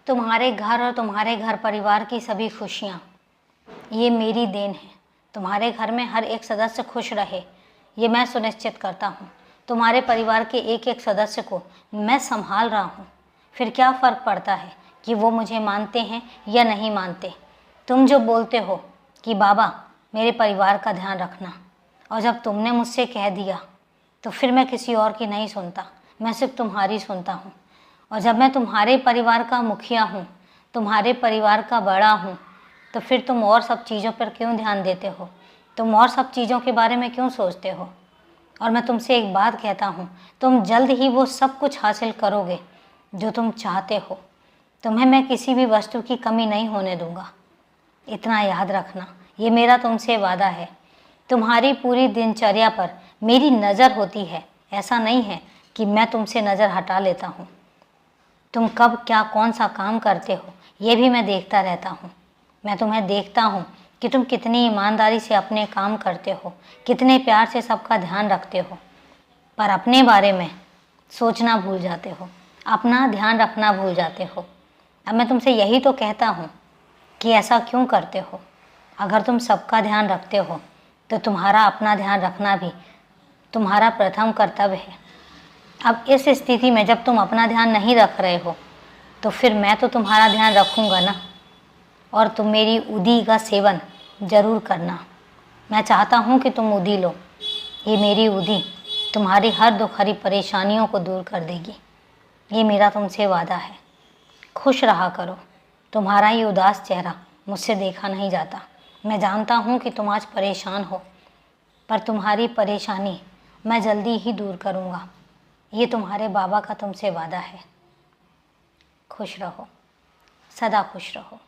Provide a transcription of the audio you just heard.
तुम्हारे घर और तुम्हारे घर परिवार की सभी खुशियाँ ये मेरी देन है। तुम्हारे घर में हर एक सदस्य खुश रहे ये मैं सुनिश्चित करता हूँ। तुम्हारे परिवार के एक एक सदस्य को मैं संभाल रहा हूँ। फिर क्या फ़र्क पड़ता है कि वो मुझे मानते हैं या नहीं मानते। तुम जो बोलते हो कि बाबा मेरे परिवार का ध्यान रखना, और जब तुमने मुझसे कह दिया तो फिर मैं किसी और की नहीं सुनता, मैं सिर्फ तुम्हारी सुनता हूँ। और जब मैं तुम्हारे परिवार का मुखिया हूँ, तुम्हारे परिवार का बड़ा हूँ, तो फिर तुम और सब चीज़ों पर क्यों ध्यान देते हो? तुम और सब चीज़ों के बारे में क्यों सोचते हो? और मैं तुमसे एक बात कहता हूँ, तुम जल्द ही वो सब कुछ हासिल करोगे जो तुम चाहते हो। तुम्हें मैं किसी भी वस्तु की कमी नहीं होने दूँगा। इतना याद रखना, ये मेरा तुमसे वादा है। तुम्हारी पूरी दिनचर्या पर मेरी नज़र होती है। ऐसा नहीं है कि मैं तुमसे नज़र हटा लेता हूँ। तुम कब क्या कौन सा काम करते हो ये भी मैं देखता रहता हूँ। मैं तुम्हें देखता हूँ कि तुम कितनी ईमानदारी से अपने काम करते हो, कितने प्यार से सबका ध्यान रखते हो, पर अपने बारे में सोचना भूल जाते हो, अपना ध्यान रखना भूल जाते हो। अब मैं तुमसे यही तो कहता हूँ कि ऐसा क्यों करते हो? अगर तुम सबका ध्यान रखते हो तो तुम्हारा अपना ध्यान रखना भी तुम्हारा प्रथम कर्तव्य है। अब इस स्थिति में जब तुम अपना ध्यान नहीं रख रहे हो तो फिर मैं तो तुम्हारा ध्यान रखूँगा ना। और तुम मेरी उदी का सेवन ज़रूर करना। मैं चाहता हूँ कि तुम उदी लो। ये मेरी उदी तुम्हारी हर दुख हरी परेशानियों को दूर कर देगी। ये मेरा तुमसे वादा है। खुश रहा करो। तुम्हारा ये उदास चेहरा मुझसे देखा नहीं जाता। मैं जानता हूँ कि तुम आज परेशान हो, पर तुम्हारी परेशानी मैं जल्दी ही दूर करूँगा। ये तुम्हारे बाबा का तुमसे वादा है। खुश रहो, सदा खुश रहो।